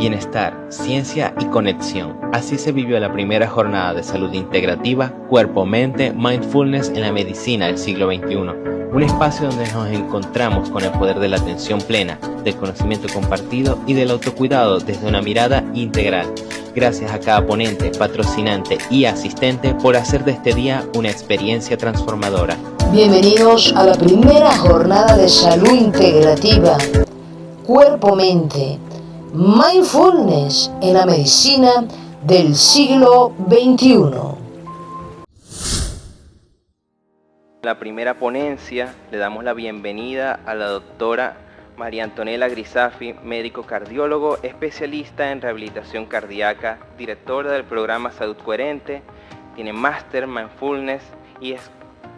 bienestar, ciencia y conexión. Así se vivió la primera jornada de salud integrativa, cuerpo-mente, mindfulness en la medicina del siglo XXI. Un espacio donde nos encontramos con el poder de la atención plena, del conocimiento compartido y del autocuidado desde una mirada integral. Gracias a cada ponente, patrocinante y asistente por hacer de este día una experiencia transformadora. Bienvenidos a la primera jornada de salud integrativa, cuerpo-mente, mindfulness en la medicina del siglo XXI. La primera ponencia le damos la bienvenida a la doctora María Antonella Grisafi, médico cardiólogo, especialista en rehabilitación cardíaca, directora del programa Salud Coherente, tiene máster en Mindfulness y es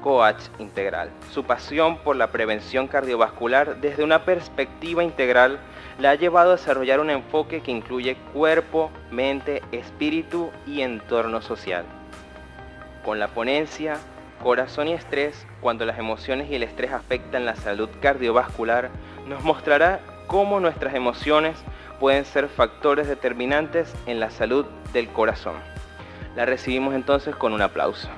coach integral. Su pasión por la prevención cardiovascular desde una perspectiva integral la ha llevado a desarrollar un enfoque que incluye cuerpo, mente, espíritu y entorno social. Con la ponencia Corazón y estrés, cuando las emociones y el estrés afectan la salud cardiovascular, nos mostrará cómo nuestras emociones pueden ser factores determinantes en la salud del corazón. La recibimos entonces con un aplauso.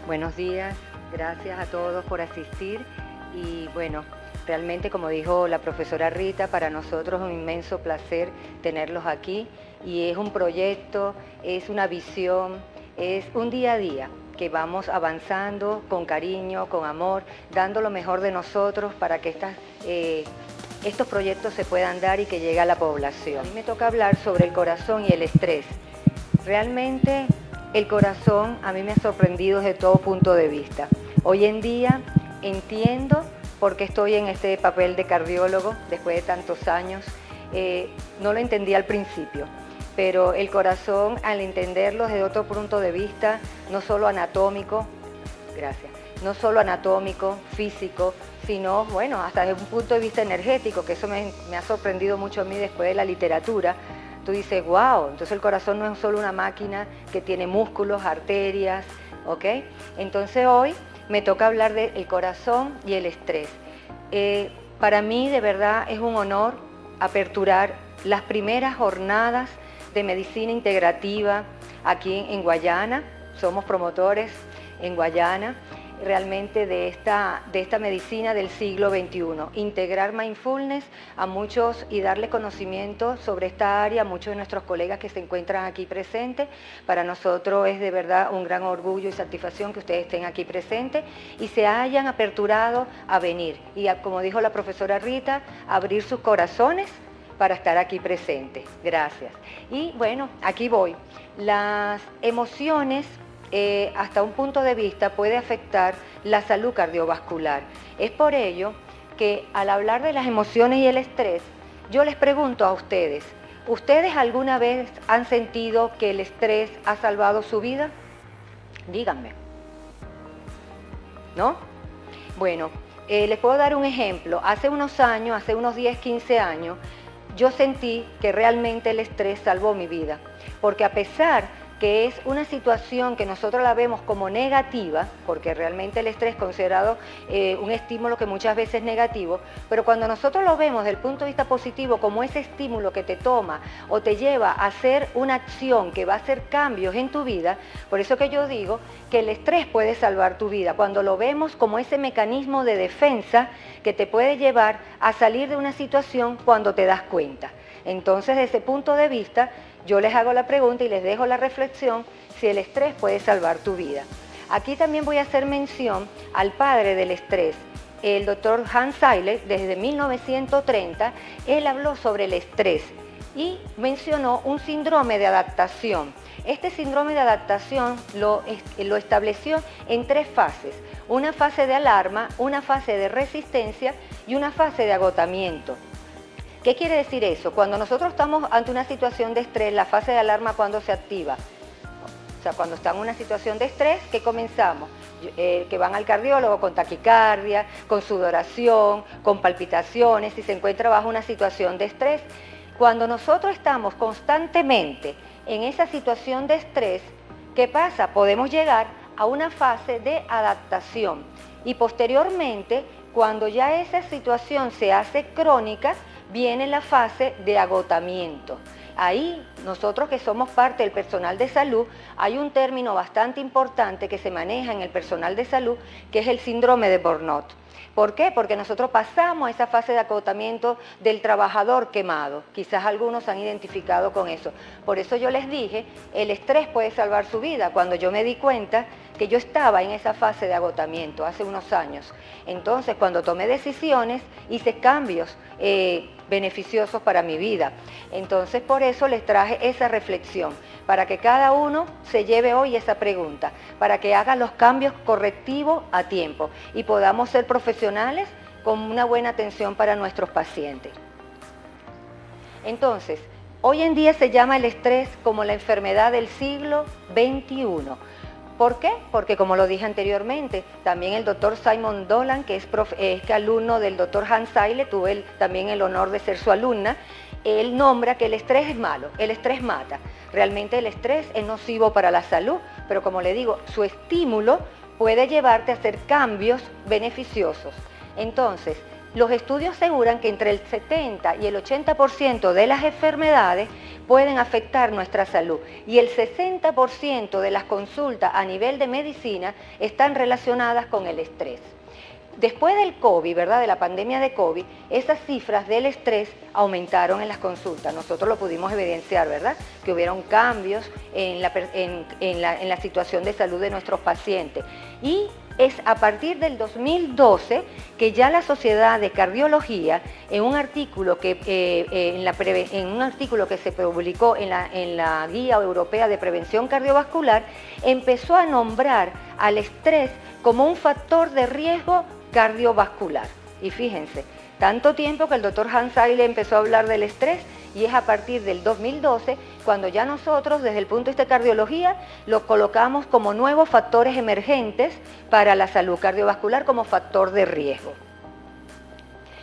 Buenos días, gracias a todos por asistir y bueno, realmente como dijo la profesora Rita, para nosotros es un inmenso placer tenerlos aquí y es un proyecto, es una visión, es un día a día que vamos avanzando con cariño, con amor, dando lo mejor de nosotros para que estos proyectos se puedan dar y que llegue a la población. A mí me toca hablar sobre el corazón y el estrés. Realmente el corazón a mí me ha sorprendido desde todo punto de vista. Hoy en día entiendo por qué estoy en este papel de cardiólogo después de tantos años. No lo entendí al principio, pero el corazón, al entenderlo desde otro punto de vista, no solo anatómico, no solo anatómico, físico, sino, bueno, hasta desde un punto de vista energético, que eso me ha sorprendido mucho a mí después de la literatura. Tú dices, wow, entonces el corazón no es solo una máquina que tiene músculos, arterias, ¿ok? Entonces hoy me toca hablar del corazón y el estrés. Para mí de verdad es un honor aperturar las primeras jornadas de medicina integrativa aquí en Guayana. Somos promotores en Guayana realmente de esta medicina del siglo XXI. Integrar mindfulness a muchos y darle conocimiento sobre esta área a muchos de nuestros colegas que se encuentran aquí presentes. Para nosotros es de verdad un gran orgullo y satisfacción que ustedes estén aquí presentes y se hayan aperturado a venir. Y como dijo la profesora Rita, abrir sus corazones para estar aquí presentes. Gracias. Y bueno, aquí voy. Las emociones hasta un punto de vista puede afectar la salud cardiovascular. Es por ello que al hablar de las emociones y el estrés, yo les pregunto a ustedes, ¿ustedes alguna vez han sentido que el estrés ha salvado su vida? Díganme. ¿No? Bueno, les puedo dar un ejemplo. Hace unos años, hace unos 10, 15 años, yo sentí que realmente el estrés salvó mi vida, porque a pesar que es una situación que nosotros la vemos como negativa, porque realmente el estrés es considerado un estímulo que muchas veces es negativo, pero cuando nosotros lo vemos desde el punto de vista positivo como ese estímulo que te toma o te lleva a hacer una acción que va a hacer cambios en tu vida, por eso que yo digo que el estrés puede salvar tu vida, cuando lo vemos como ese mecanismo de defensa que te puede llevar a salir de una situación cuando te das cuenta. Entonces, desde ese punto de vista, yo les hago la pregunta y les dejo la reflexión si el estrés puede salvar tu vida. Aquí también voy a hacer mención al padre del estrés, el doctor Hans Seiler. Desde 1930, él habló sobre el estrés y mencionó un síndrome de adaptación. Este síndrome de adaptación lo estableció en 3 fases, una fase de alarma, una fase de resistencia y una fase de agotamiento. ¿Qué quiere decir eso? Cuando nosotros estamos ante una situación de estrés, la fase de alarma, ¿cuándo se activa? O sea, cuando estamos en una situación de estrés, ¿qué comenzamos? Que van al cardiólogo con taquicardia, con sudoración, con palpitaciones, si se encuentra bajo una situación de estrés. Cuando nosotros estamos constantemente en esa situación de estrés, ¿Qué pasa? Podemos llegar a una fase de adaptación y posteriormente, cuando ya esa situación se hace crónica, viene la fase de agotamiento. Ahí, nosotros que somos parte del personal de salud, hay un término bastante importante que se maneja en el personal de salud, que es el síndrome de burnout. ¿Por qué? Porque nosotros pasamos a esa fase de agotamiento del trabajador quemado. Quizás algunos se han identificado con eso. Por eso yo les dije, el estrés puede salvar su vida. Cuando yo me di cuenta que yo estaba en esa fase de agotamiento hace unos años. Entonces, cuando tomé decisiones, hice cambios beneficiosos para mi vida. Entonces, por eso les traje esa reflexión, para que cada uno se lleve hoy esa pregunta, para que haga los cambios correctivos a tiempo y podamos ser profesionales con una buena atención para nuestros pacientes. Entonces, hoy en día se llama el estrés como la enfermedad del siglo XXI. ¿Por qué? Porque, como lo dije anteriormente, también el doctor Simon Dolan, que es alumno del doctor Hans Saile, tuve también el honor de ser su alumna, él nombra que el estrés es malo, el estrés mata. Realmente el estrés es nocivo para la salud, pero como le digo, su estímulo puede llevarte a hacer cambios beneficiosos. Entonces, los estudios aseguran que entre el 70 y el 80% de las enfermedades pueden afectar nuestra salud y el 60% de las consultas a nivel de medicina están relacionadas con el estrés. Después del COVID, ¿verdad?, de la pandemia de COVID, esas cifras del estrés aumentaron en las consultas. Nosotros lo pudimos evidenciar, ¿verdad?, que hubieron cambios en la situación de salud de nuestros pacientes. Y es a partir del 2012 que ya la Sociedad de Cardiología, en un artículo que se publicó en la Guía Europea de Prevención Cardiovascular, empezó a nombrar al estrés como un factor de riesgo cardiovascular. Y fíjense, tanto tiempo que el doctor Hans Saile empezó a hablar del estrés, y es a partir del 2012 cuando ya nosotros, desde el punto de vista de cardiología, lo colocamos como nuevos factores emergentes para la salud cardiovascular como factor de riesgo.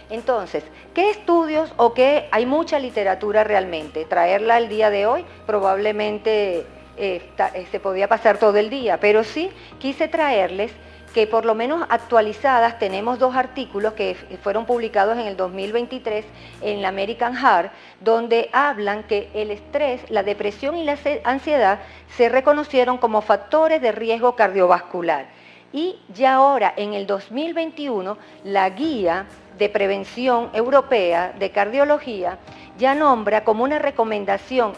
Entonces, ¿qué estudios o qué? Hay mucha literatura realmente. Traerla al día de hoy probablemente se podía pasar todo el día, pero sí quise traerles que por lo menos actualizadas tenemos 2 artículos que fueron publicados en el 2023 en la American Heart, donde hablan que el estrés, la depresión y la ansiedad se reconocieron como factores de riesgo cardiovascular. Y ya ahora, en el 2021, la Guía de Prevención Europea de Cardiología ya nombra como una recomendación,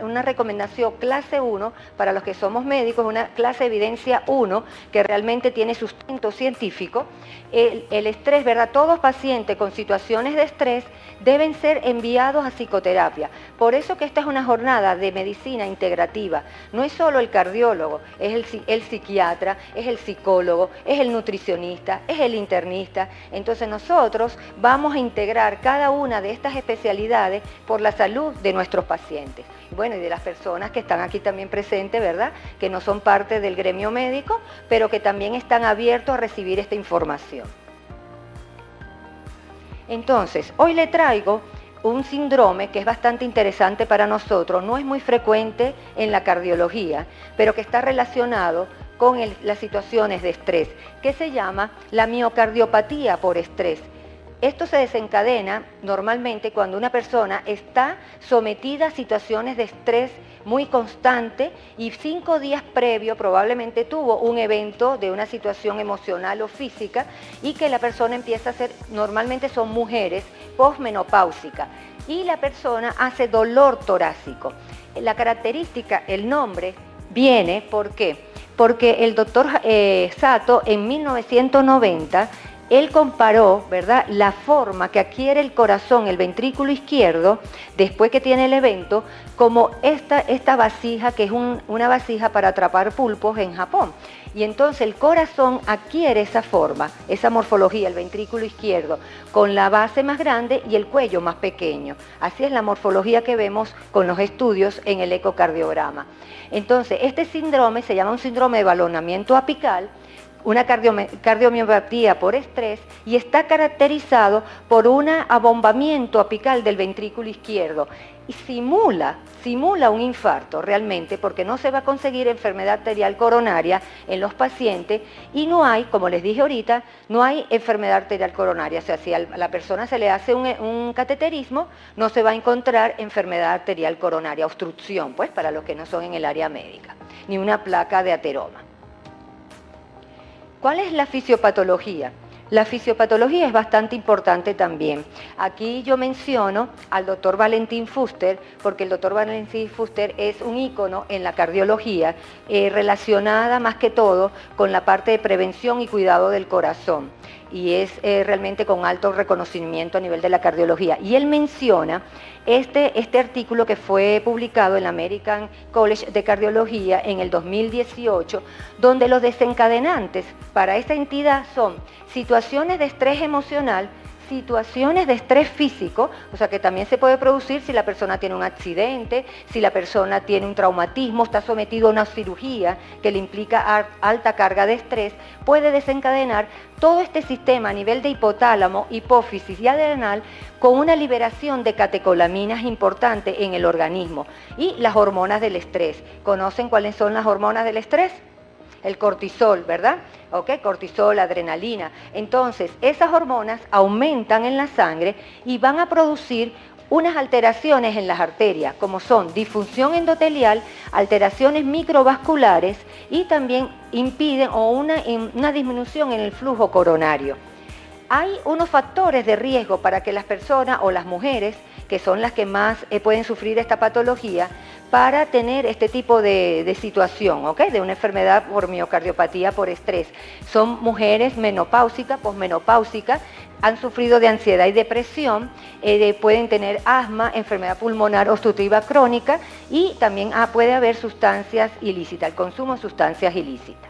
una recomendación clase 1, para los que somos médicos, una clase de evidencia 1, que realmente tiene sustento científico, el estrés, ¿verdad? Todos pacientes con situaciones de estrés deben ser enviados a psicoterapia. Por eso que esta es una jornada de medicina integrativa. No es solo el cardiólogo, es el psiquiatra, es el psicólogo, es el nutricionista, es el internista. Entonces nosotros vamos a integrar cada una de estas especialidades por la salud de nuestros pacientes. Bueno, y de las personas que están aquí también presentes, ¿verdad?, que no son parte del gremio médico, pero que también están abiertos a recibir esta información. Entonces, hoy le traigo un síndrome que es bastante interesante para nosotros, no es muy frecuente en la cardiología, pero que está relacionado con las situaciones de estrés, que se llama la miocardiopatía por estrés. Esto se desencadena normalmente cuando una persona está sometida a situaciones de estrés muy constante y 5 días previo probablemente tuvo un evento de una situación emocional o física y que la persona empieza a hacer, normalmente son mujeres posmenopáusicas, y la persona hace dolor torácico. La característica, el nombre, viene, ¿por qué? Porque el doctor Sato en 1990 él comparó, ¿verdad?, la forma que adquiere el corazón, el ventrículo izquierdo, después que tiene el evento, como esta vasija, que es una vasija para atrapar pulpos en Japón. Y entonces el corazón adquiere esa forma, esa morfología, el ventrículo izquierdo, con la base más grande y el cuello más pequeño. Así es la morfología que vemos con los estudios en el ecocardiograma. Entonces, este síndrome se llama un síndrome de balonamiento apical, una cardiomiopatía por estrés y está caracterizado por un abombamiento apical del ventrículo izquierdo y simula un infarto realmente, porque no se va a conseguir enfermedad arterial coronaria en los pacientes y no hay, como les dije ahorita, no hay enfermedad arterial coronaria. O sea, si a la persona se le hace un cateterismo, no se va a encontrar enfermedad arterial coronaria, obstrucción, pues, para los que no son en el área médica, ni una placa de ateroma. ¿Cuál es la fisiopatología? La fisiopatología es bastante importante también. Aquí yo menciono al doctor Valentín Fuster, porque el doctor Valentín Fuster es un ícono en la cardiología, relacionada más que todo con la parte de prevención y cuidado del corazón. Y es realmente con alto reconocimiento a nivel de la cardiología. Y él menciona este artículo que fue publicado en la American College de Cardiología en el 2018, donde los desencadenantes para esta entidad son situaciones de estrés emocional, situaciones de estrés físico, o sea que también se puede producir si la persona tiene un accidente, si la persona tiene un traumatismo, está sometido a una cirugía que le implica alta carga de estrés, puede desencadenar todo este sistema a nivel de hipotálamo, hipófisis y adrenal con una liberación de catecolaminas importante en el organismo. Y las hormonas del estrés. ¿Conocen cuáles son las hormonas del estrés? El cortisol, ¿verdad? ¿Ok? Cortisol, adrenalina. Entonces, esas hormonas aumentan en la sangre y van a producir unas alteraciones en las arterias, como son disfunción endotelial, alteraciones microvasculares y también impiden una disminución en el flujo coronario. Hay unos factores de riesgo para que las personas o las mujeres, que son las que más pueden sufrir esta patología, para tener este tipo de situación, ¿ok? De una enfermedad por miocardiopatía por estrés. Son mujeres menopáusicas, posmenopáusicas, han sufrido de ansiedad y depresión, pueden tener asma, enfermedad pulmonar obstructiva crónica y también puede haber sustancias ilícitas, el consumo de sustancias ilícitas.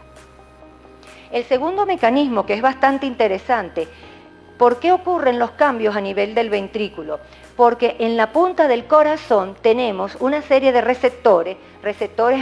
El segundo mecanismo, que es bastante interesante, ¿por qué ocurren los cambios a nivel del ventrículo? Porque en la punta del corazón tenemos una serie de receptores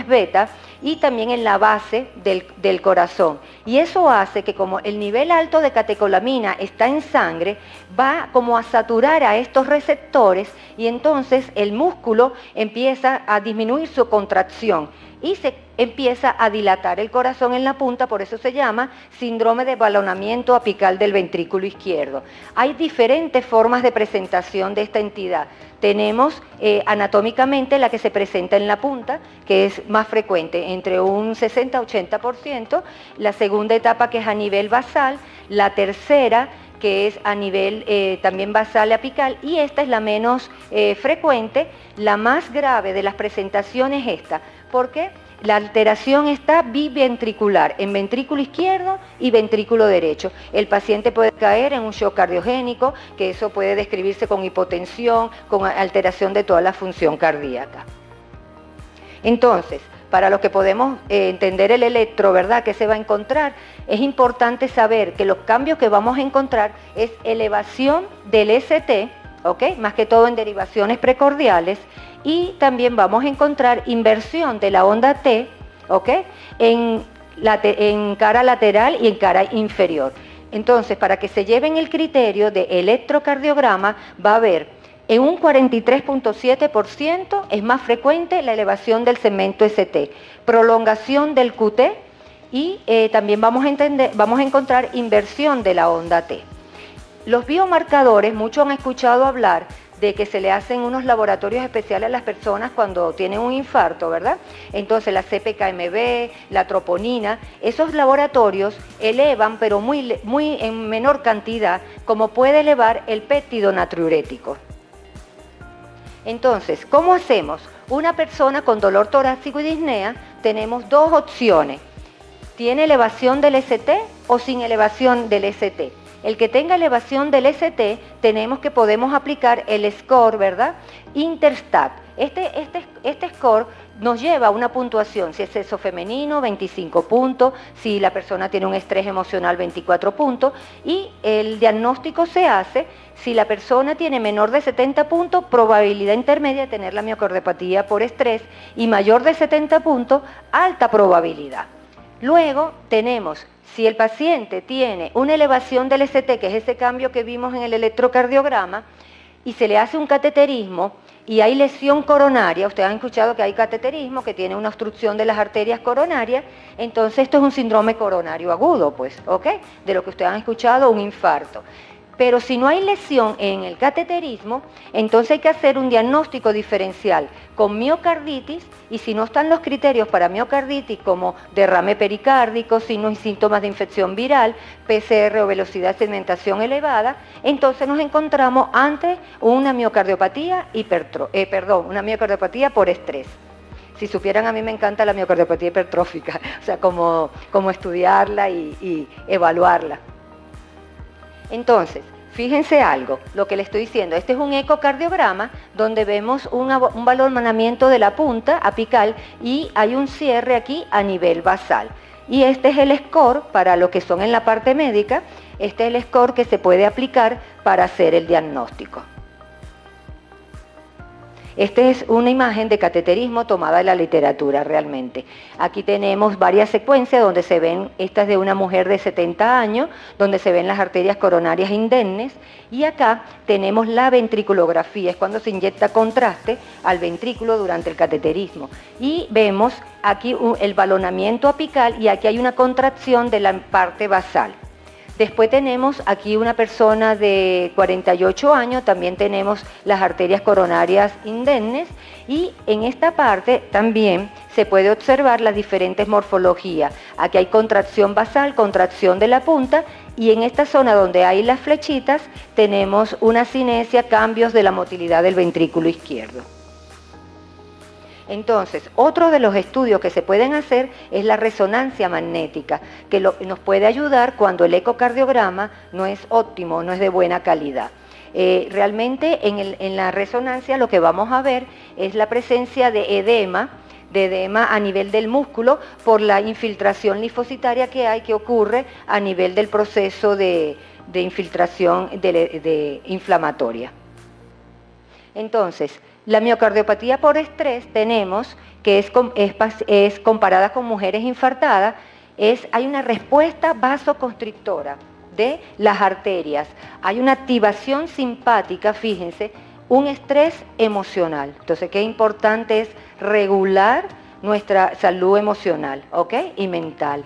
beta, y también en la base del corazón. Y eso hace que como el nivel alto de catecolamina está en sangre, va como a saturar a estos receptores y entonces el músculo empieza a disminuir su contracción y se empieza a dilatar el corazón en la punta, por eso se llama síndrome de balonamiento apical del ventrículo izquierdo. Hay diferentes formas de presentación de esta entidad. Tenemos anatómicamente la que se presenta en la punta, que es más frecuente, entre un 60-80%, la segunda etapa que es a nivel basal, la tercera que es a nivel también basal y apical, y esta es la menos frecuente. La más grave de las presentaciones es esta, porque la alteración está biventricular, en ventrículo izquierdo y ventrículo derecho. El paciente puede caer en un shock cardiogénico, que eso puede describirse con hipotensión, con alteración de toda la función cardíaca. Entonces, para los que podemos entender el electro, ¿verdad?, que se va a encontrar, es importante saber que los cambios que vamos a encontrar es elevación del ST, ¿ok?, más que todo en derivaciones precordiales, y también vamos a encontrar inversión de la onda T, ¿ok?, en cara lateral y en cara inferior. Entonces, para que se lleven el criterio de electrocardiograma, va a haber en un 43.7% es más frecuente la elevación del segmento ST, prolongación del QT y también vamos a encontrar inversión de la onda T. Los biomarcadores, muchos han escuchado hablar de que se le hacen unos laboratorios especiales a las personas cuando tienen un infarto, ¿verdad? Entonces la CPKMB, la troponina, esos laboratorios elevan, pero muy en menor cantidad, como puede elevar el péptido natriurético. Entonces, ¿cómo hacemos? Una persona con dolor torácico y disnea, tenemos dos opciones. ¿Tiene elevación del ST o sin elevación del ST? El que tenga elevación del ST, podemos aplicar el score, ¿verdad?, Interstat. Este score nos lleva a una puntuación, si es sexo femenino, 25 puntos, si la persona tiene un estrés emocional, 24 puntos, y el diagnóstico se hace si la persona tiene menor de 70 puntos, probabilidad intermedia de tener la miocardiopatía por estrés, y mayor de 70 puntos, alta probabilidad. Luego tenemos, si el paciente tiene una elevación del ST, que es ese cambio que vimos en el electrocardiograma, y se le hace un cateterismo y hay lesión coronaria, ustedes han escuchado que hay cateterismo que tiene una obstrucción de las arterias coronarias, entonces esto es un síndrome coronario agudo, pues, ¿ok? De lo que ustedes han escuchado, un infarto. Pero si no hay lesión en el cateterismo, entonces hay que hacer un diagnóstico diferencial con miocarditis, y si no están los criterios para miocarditis como derrame pericárdico, signos y síntomas de infección viral, PCR o velocidad de sedimentación elevada, entonces nos encontramos ante una miocardiopatía una miocardiopatía por estrés. Si supieran, a mí me encanta la miocardiopatía hipertrófica, o sea, como estudiarla y evaluarla. Entonces, fíjense algo, lo que le estoy diciendo, este es un ecocardiograma donde vemos un balonamiento de la punta apical y hay un cierre aquí a nivel basal. Y este es el score para lo que son en la parte médica, este es el score que se puede aplicar para hacer el diagnóstico. Esta es una imagen de cateterismo tomada de la literatura realmente. Aquí tenemos varias secuencias donde se ven, esta es de una mujer de 70 años, donde se ven las arterias coronarias indemnes, y acá tenemos la ventriculografía, es cuando se inyecta contraste al ventrículo durante el cateterismo. Y vemos aquí el balonamiento apical y aquí hay una contracción de la parte basal. Después tenemos aquí una persona de 48 años, también tenemos las arterias coronarias indemnes y en esta parte también se puede observar las diferentes morfologías. Aquí hay contracción basal, contracción de la punta y en esta zona donde hay las flechitas tenemos una cinesia, cambios de la motilidad del ventrículo izquierdo. Entonces, otro de los estudios que se pueden hacer es la resonancia magnética, que nos puede ayudar cuando el ecocardiograma no es óptimo, no es de buena calidad. Realmente en la resonancia lo que vamos a ver es la presencia de edema a nivel del músculo por la infiltración linfocitaria que ocurre a nivel del proceso de infiltración inflamatoria. Entonces, la miocardiopatía por estrés tenemos que es comparada con mujeres infartadas, hay una respuesta vasoconstrictora de las arterias, hay una activación simpática, fíjense, un estrés emocional. Entonces, qué importante es regular nuestra salud emocional, ¿ok? Y mental.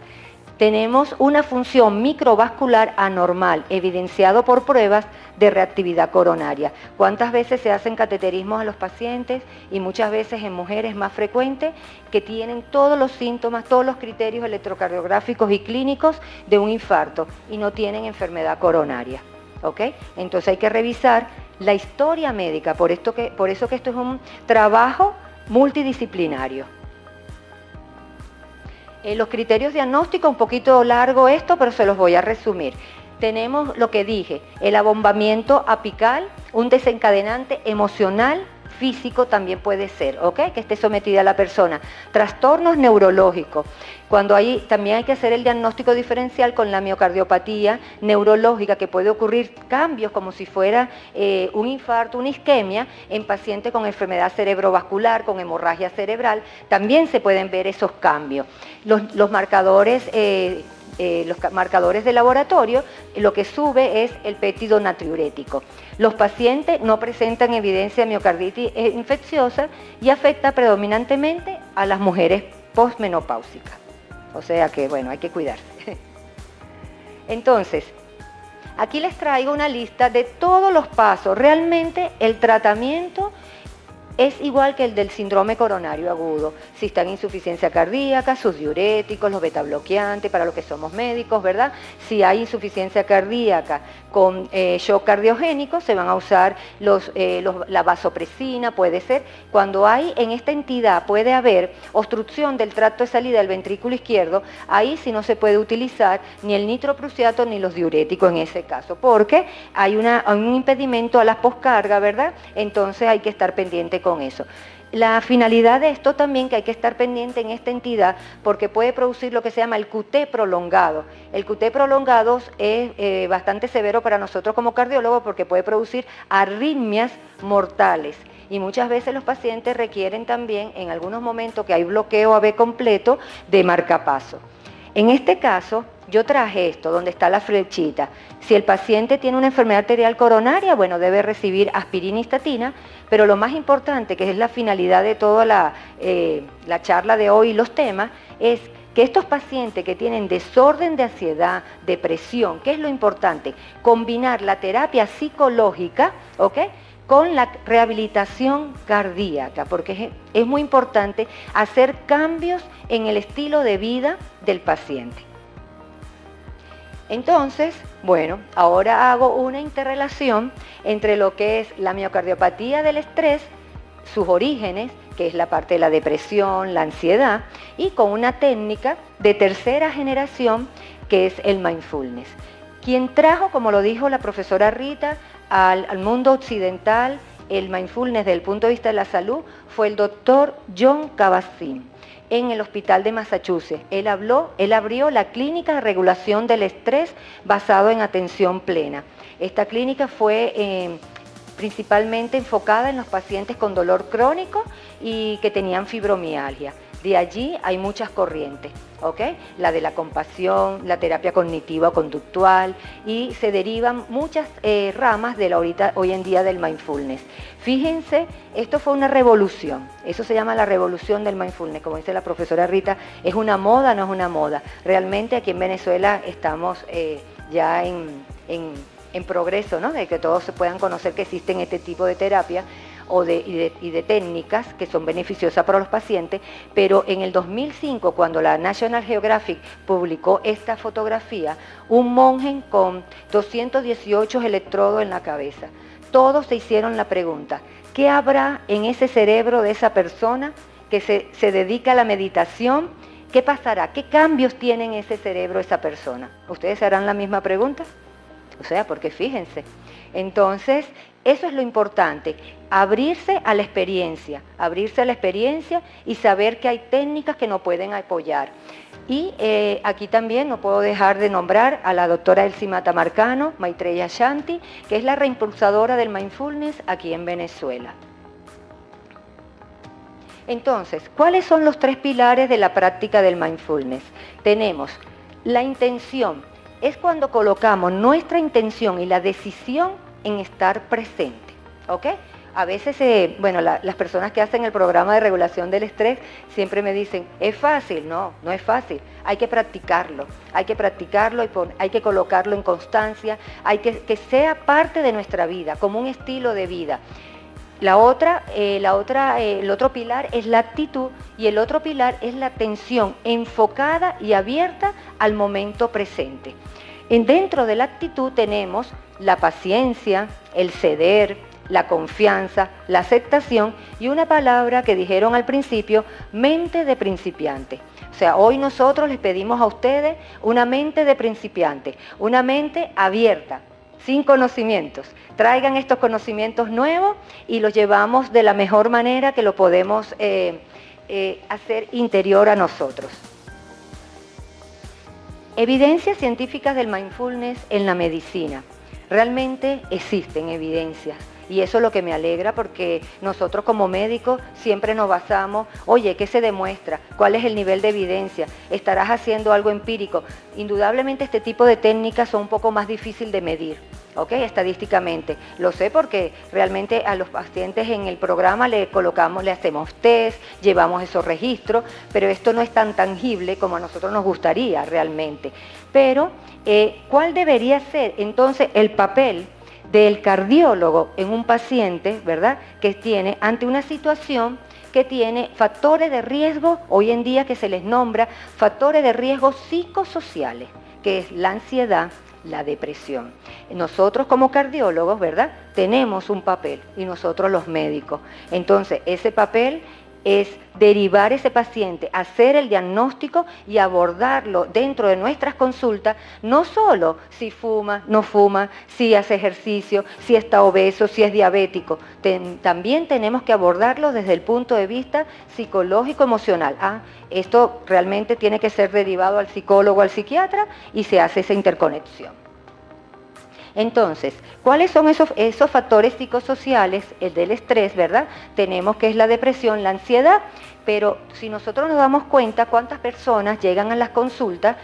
Tenemos una función microvascular anormal, evidenciado por pruebas de reactividad coronaria. ¿Cuántas veces se hacen cateterismos a los pacientes? Y muchas veces en mujeres más frecuentes que tienen todos los síntomas, todos los criterios electrocardiográficos y clínicos de un infarto y no tienen enfermedad coronaria. ¿Ok? Entonces hay que revisar la historia médica, por eso que esto es un trabajo multidisciplinario. Los criterios diagnósticos, un poquito largo esto, pero se los voy a resumir. Tenemos lo que dije, el abombamiento apical, un desencadenante emocional, físico también puede ser, ¿ok? Que esté sometida la persona. Trastornos neurológicos. También hay que hacer el diagnóstico diferencial con la miocardiopatía neurológica, que puede ocurrir cambios como si fuera un infarto, una isquemia, en pacientes con enfermedad cerebrovascular, con hemorragia cerebral, también se pueden ver esos cambios. Los marcadores de laboratorio, lo que sube es el péptido natriurético. Los pacientes no presentan evidencia de miocarditis infecciosa y afecta predominantemente a las mujeres postmenopáusicas. O sea que, bueno, hay que cuidarse. Entonces, aquí les traigo una lista de todos los pasos. Realmente el tratamiento es igual que el del síndrome coronario agudo. Si está en insuficiencia cardíaca, sus diuréticos, los betabloqueantes, para los que somos médicos, ¿verdad? Si hay insuficiencia cardíaca con shock cardiogénico, se van a usar la vasopresina, puede ser. Cuando hay en esta entidad, puede haber obstrucción del tracto de salida del ventrículo izquierdo, ahí sí no se puede utilizar ni el nitroprusiato ni los diuréticos en ese caso, porque hay un impedimento a la poscarga, ¿verdad? Entonces hay que estar pendiente con eso. La finalidad de esto también, que hay que estar pendiente en esta entidad, porque puede producir lo que se llama el QT prolongado. El QT prolongado es bastante severo para nosotros como cardiólogos porque puede producir arritmias mortales. Y muchas veces los pacientes requieren también, en algunos momentos que hay bloqueo AV completo, de marcapaso. En este caso, yo traje esto, donde está la flechita. Si el paciente tiene una enfermedad arterial coronaria, bueno, debe recibir aspirina y estatina, pero lo más importante, que es la finalidad de toda la charla de hoy y los temas, es que estos pacientes que tienen desorden de ansiedad, depresión, ¿qué es lo importante? Combinar la terapia psicológica, ¿ok?, con la rehabilitación cardíaca, porque es muy importante hacer cambios en el estilo de vida del paciente. Entonces, bueno, ahora hago una interrelación entre lo que es la miocardiopatía del estrés, sus orígenes, que es la parte de la depresión, la ansiedad, y con una técnica de tercera generación, que es el mindfulness. Quien trajo, como lo dijo la profesora Rita, al mundo occidental el mindfulness desde el punto de vista de la salud fue el doctor John Kabat-Zinn en el hospital de Massachusetts. Él abrió la clínica de regulación del estrés basado en atención plena. Esta clínica fue principalmente enfocada en los pacientes con dolor crónico y que tenían fibromialgia. De allí hay muchas corrientes, ¿ok? La de la compasión, la terapia cognitiva conductual, y se derivan muchas ramas de hoy en día del mindfulness. Fíjense, esto fue una revolución, eso se llama la revolución del mindfulness, como dice la profesora Rita, es una moda, no es una moda. Realmente aquí en Venezuela estamos ya en progreso, ¿no?, de que todos se puedan conocer que existen este tipo de terapia y de técnicas que son beneficiosas para los pacientes, pero en el 2005, cuando la National Geographic publicó esta fotografía, un monje con 218 electrodos en la cabeza, todos se hicieron la pregunta, ¿qué habrá en ese cerebro de esa persona que se dedica a la meditación? ¿Qué pasará? ¿Qué cambios tiene en ese cerebro esa persona? ¿Ustedes se harán la misma pregunta? O sea, porque fíjense. Entonces, eso es lo importante, abrirse a la experiencia y saber que hay técnicas que nos pueden apoyar. Y aquí también no puedo dejar de nombrar a la doctora Elsie Matamarcano, Maitreya Shanti, que es la reimpulsadora del mindfulness aquí en Venezuela. Entonces, ¿cuáles son los 3 pilares de la práctica del mindfulness? Tenemos la intención, es cuando colocamos nuestra intención y la decisión en estar presente, ¿ok? A veces, las personas que hacen el programa de regulación del estrés siempre me dicen, ¿es fácil? No, no es fácil, hay que practicarlo y hay que colocarlo en constancia, que sea parte de nuestra vida, como un estilo de vida. El otro pilar es la actitud y el otro pilar es la atención enfocada y abierta al momento presente. Dentro de la actitud tenemos la paciencia, el ceder, la confianza, la aceptación y una palabra que dijeron al principio, mente de principiante. O sea, hoy nosotros les pedimos a ustedes una mente de principiante, una mente abierta, sin conocimientos. Traigan estos conocimientos nuevos y los llevamos de la mejor manera que lo podemos hacer interior a nosotros. Evidencias científicas del mindfulness en la medicina. Realmente existen evidencias y eso es lo que me alegra porque nosotros como médicos siempre nos basamos, oye, ¿qué se demuestra? ¿Cuál es el nivel de evidencia? ¿Estarás haciendo algo empírico? Indudablemente este tipo de técnicas son un poco más difíciles de medir, ¿ok? Estadísticamente. Lo sé porque realmente a los pacientes en el programa le hacemos test, llevamos esos registros, pero esto no es tan tangible como a nosotros nos gustaría realmente. Pero, ¿cuál debería ser entonces el papel del cardiólogo en un paciente, ¿verdad?, que tiene ante una situación que tiene factores de riesgo, hoy en día que se les nombra factores de riesgo psicosociales, que es la ansiedad, la depresión. Nosotros como cardiólogos, ¿verdad?, tenemos un papel y nosotros los médicos. Entonces, ese papel es derivar ese paciente, hacer el diagnóstico y abordarlo dentro de nuestras consultas, no solo si fuma, no fuma, si hace ejercicio, si está obeso, si es diabético. También tenemos que abordarlo desde el punto de vista psicológico-emocional. Esto realmente tiene que ser derivado al psicólogo, al psiquiatra y se hace esa interconexión. Entonces, ¿cuáles son esos factores psicosociales? El del estrés, ¿verdad? Tenemos que es la depresión, la ansiedad, Pero si nosotros nos damos cuenta cuántas personas llegan a las consultas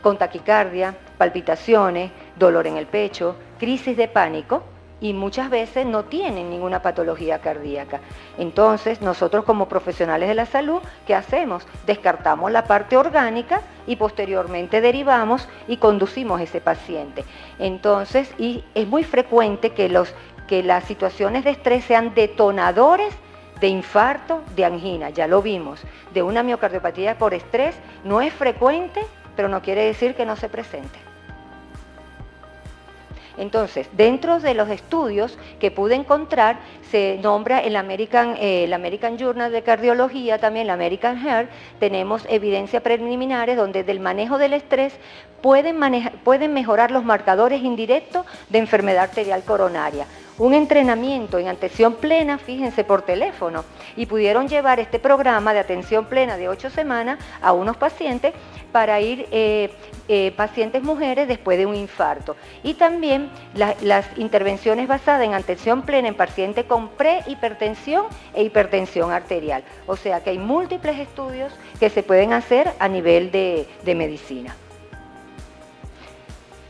con taquicardia, palpitaciones, dolor en el pecho, crisis de pánico, y muchas veces no tienen ninguna patología cardíaca. Entonces, nosotros como profesionales de la salud, ¿qué hacemos? Descartamos la parte orgánica y posteriormente derivamos y conducimos ese paciente. Entonces, y es muy frecuente que las situaciones de estrés sean detonadores de infarto, de angina, ya lo vimos. De una miocardiopatía por estrés no es frecuente, pero no quiere decir que no se presente. Entonces, dentro de los estudios que pude encontrar, se nombra el American Journal de Cardiología, también la American Heart, tenemos evidencia preliminares donde del manejo del estrés pueden mejorar los marcadores indirectos de enfermedad arterial coronaria. Un entrenamiento en atención plena, fíjense, por teléfono, y pudieron llevar este programa de atención plena de 8 semanas a unos pacientes para ir pacientes mujeres después de un infarto. Y también las intervenciones basadas en atención plena en pacientes con prehipertensión e hipertensión arterial. O sea que hay múltiples estudios que se pueden hacer a nivel de medicina.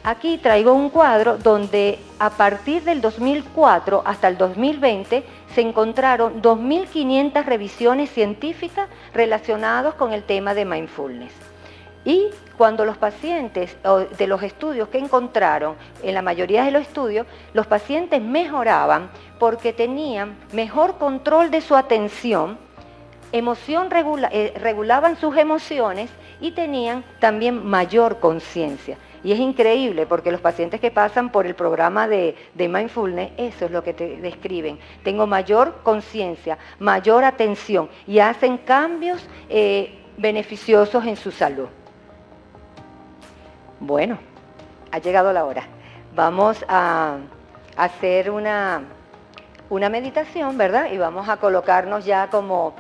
Aquí traigo un cuadro donde a partir del 2004 hasta el 2020 se encontraron 2.500 revisiones científicas relacionadas con el tema de mindfulness. Y cuando los pacientes, de los estudios que encontraron, en la mayoría de los estudios, los pacientes mejoraban porque tenían mejor control de su atención, regulaban sus emociones y tenían también mayor conciencia. Y es increíble porque los pacientes que pasan por el programa de mindfulness, eso es lo que te describen. Tengo mayor conciencia, mayor atención y hacen cambios beneficiosos en su salud. Bueno, ha llegado la hora. Vamos a hacer una meditación, ¿verdad? Y vamos a colocarnos ya como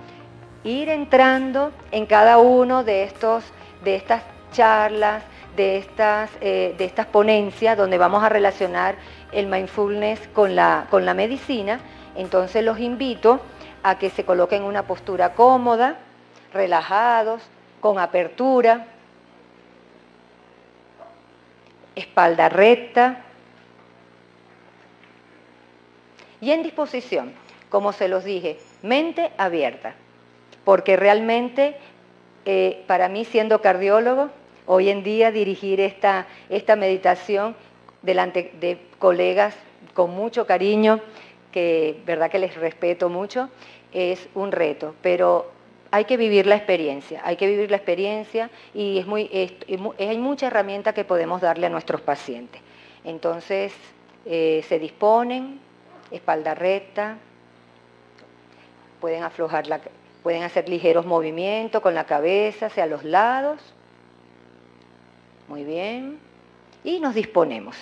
ir entrando en cada uno de estas charlas, de estas ponencias donde vamos a relacionar el mindfulness con la medicina. Entonces los invito a que se coloquen en una postura cómoda, relajados, con apertura, espalda recta y en disposición, como se los dije, mente abierta, porque realmente para mí, siendo cardiólogo, hoy en día dirigir esta meditación delante de colegas con mucho cariño, que verdad que les respeto mucho, es un reto, pero hay que vivir la experiencia, y hay mucha herramienta que podemos darle a nuestros pacientes. Entonces, se disponen, espalda recta, pueden hacer ligeros movimientos con la cabeza hacia los lados. Muy bien. Y nos disponemos.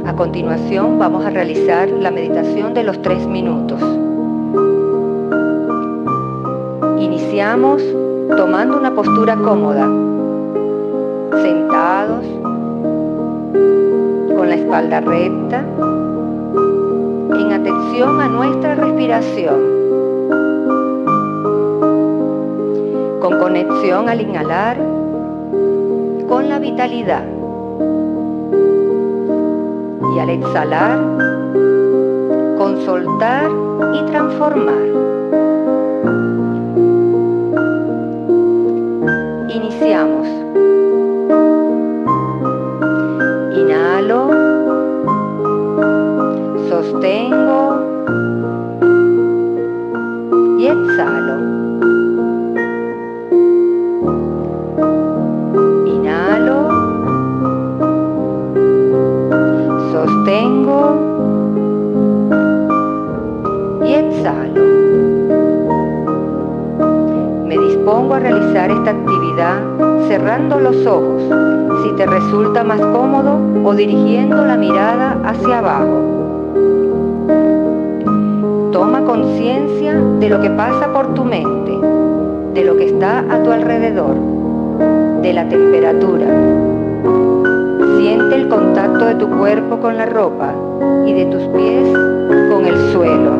A continuación vamos a realizar la meditación de los 3 minutos. Iniciamos tomando una postura cómoda, sentados, con la espalda recta, en atención a nuestra respiración, con conexión al inhalar, con la vitalidad, y al exhalar, con soltar y transformar. Iniciamos. Inhalo, sostengo y exhalo. Inhalo, sostengo y exhalo. Me dispongo a realizar esta actividad cerrando los ojos, si te resulta más cómodo, o dirigiendo la mirada hacia abajo. Toma conciencia de lo que pasa por tu mente, de lo que está a tu alrededor. de la temperatura. Siente el contacto de tu cuerpo con la ropa y de tus pies con el suelo.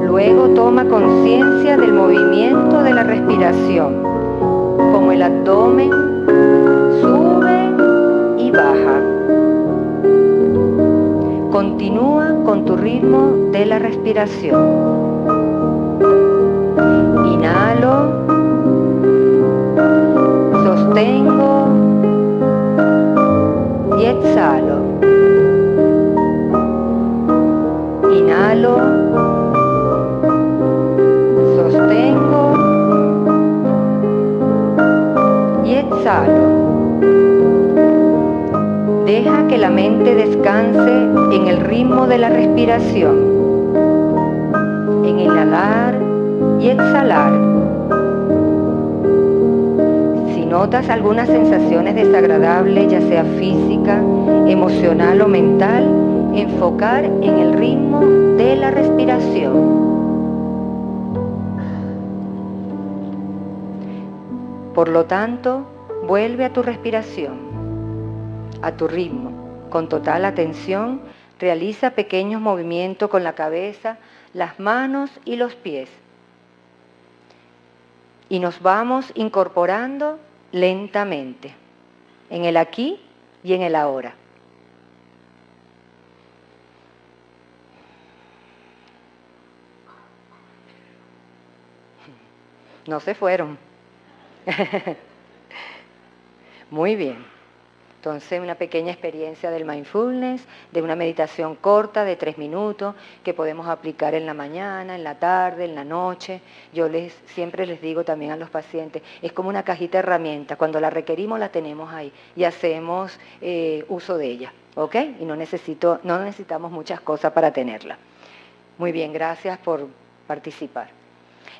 Luego toma conciencia del movimiento de la respiración, como el abdomen sube y baja. Continúa con tu ritmo de la respiración. Inhalo, sostengo y exhalo. Inhalo, sostengo y exhalo. Deja que la mente descanse en el ritmo de la respiración, en inhalar y exhalar. Si notas algunas sensaciones desagradables, ya sea física, emocional o mental, enfocar en el ritmo de la respiración. Por lo tanto, vuelve a tu respiración, a tu ritmo, con total atención. Realiza pequeños movimientos con la cabeza, las manos y los pies. Y nos vamos incorporando lentamente, en el aquí y en el ahora. No se fueron. Muy bien. Entonces, una pequeña experiencia del mindfulness, de una meditación corta de 3 minutos que podemos aplicar en la mañana, en la tarde, en la noche. Yo siempre les digo también a los pacientes, es como una cajita de herramientas. Cuando la requerimos, la tenemos ahí y hacemos uso de ella, ¿ok? Y no necesitamos muchas cosas para tenerla. Muy bien, gracias por participar.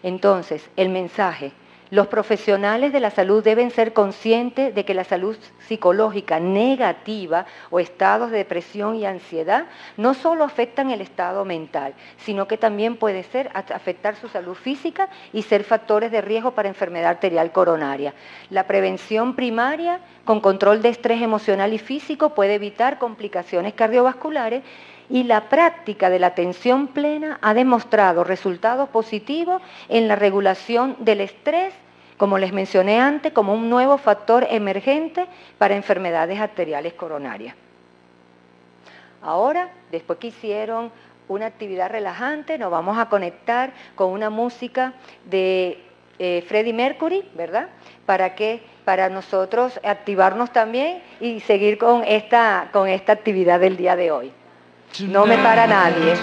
Entonces, el mensaje. Los profesionales de la salud deben ser conscientes de que la salud psicológica negativa o estados de depresión y ansiedad no solo afectan el estado mental, sino que también puede afectar su salud física y ser factores de riesgo para enfermedad arterial coronaria. La prevención primaria con control de estrés emocional y físico puede evitar complicaciones cardiovasculares y la práctica de la atención plena ha demostrado resultados positivos en la regulación del estrés, como les mencioné antes, como un nuevo factor emergente para enfermedades arteriales coronarias. Ahora, después que hicieron una actividad relajante, nos vamos a conectar con una música de Freddie Mercury, ¿verdad? Para nosotros activarnos también y seguir con esta actividad del día de hoy. No me para nadie.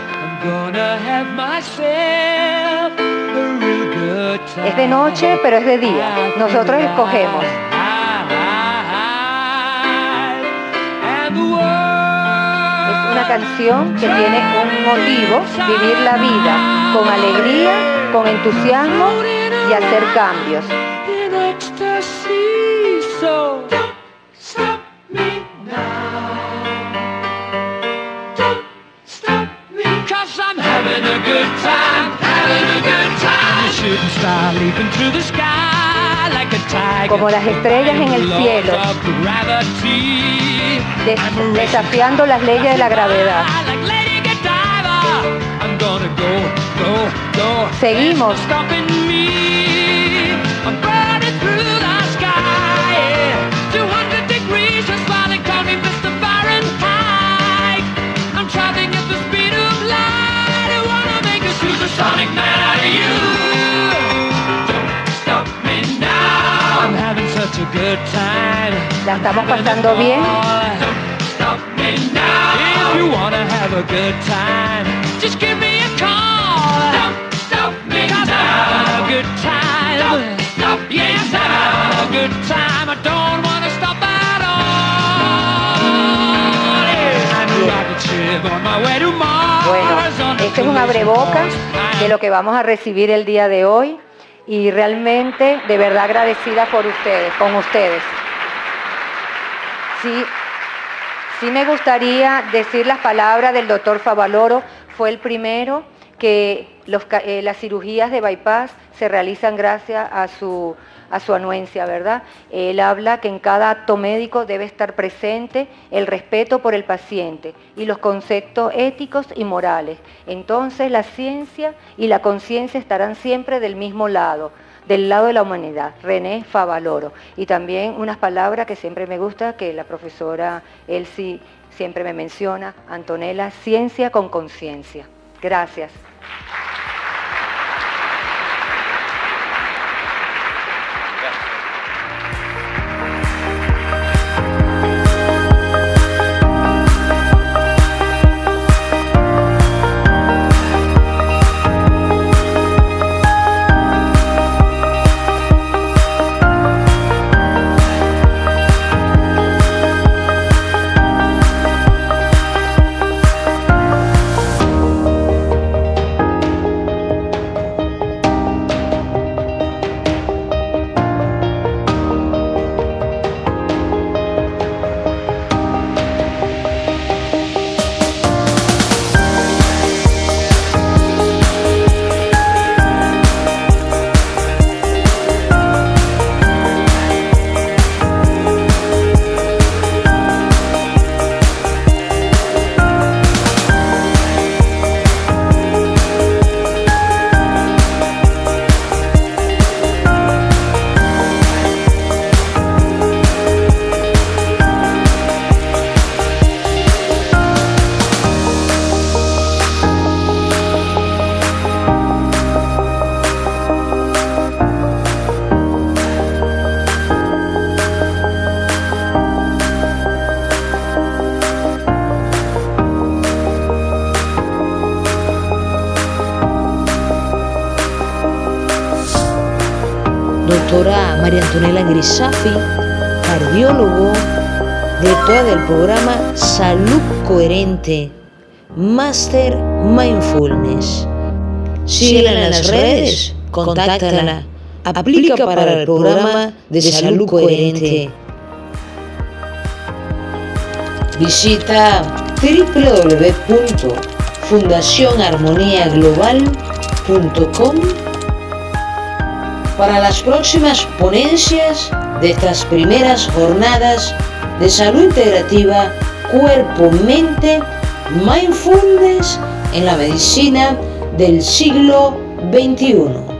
Es de noche, pero es de día. Nosotros escogemos. Es una canción que tiene un motivo, vivir la vida con alegría, con entusiasmo y hacer cambios. Como las estrellas en el cielo, desafiando las leyes de la gravedad. Seguimos. La estamos pasando bien. Bueno, este es un abrebocas de lo que vamos a recibir el día de hoy. Y realmente, de verdad agradecida por ustedes, con ustedes. Sí me gustaría decir las palabras del doctor Favaloro. Fue el primero que las cirugías de bypass se realizan gracias a su anuencia, ¿verdad? Él habla que en cada acto médico debe estar presente el respeto por el paciente y los conceptos éticos y morales. Entonces la ciencia y la conciencia estarán siempre del mismo lado, del lado de la humanidad. René Favaloro. Y también unas palabras que siempre me gusta, que la profesora Elsie siempre me menciona, Antonella, ciencia con conciencia. Gracias. Doctora María Antonella Grisafi, cardiólogo, directora del programa Salud Coherente, Máster Mindfulness. Síguela en las redes, contáctala, aplica para el programa de Salud Coherente. Visita www.fundacionarmoniaglobal.com para las próximas ponencias de estas primeras jornadas de salud integrativa, cuerpo, mente, mindfulness en la medicina del siglo XXI.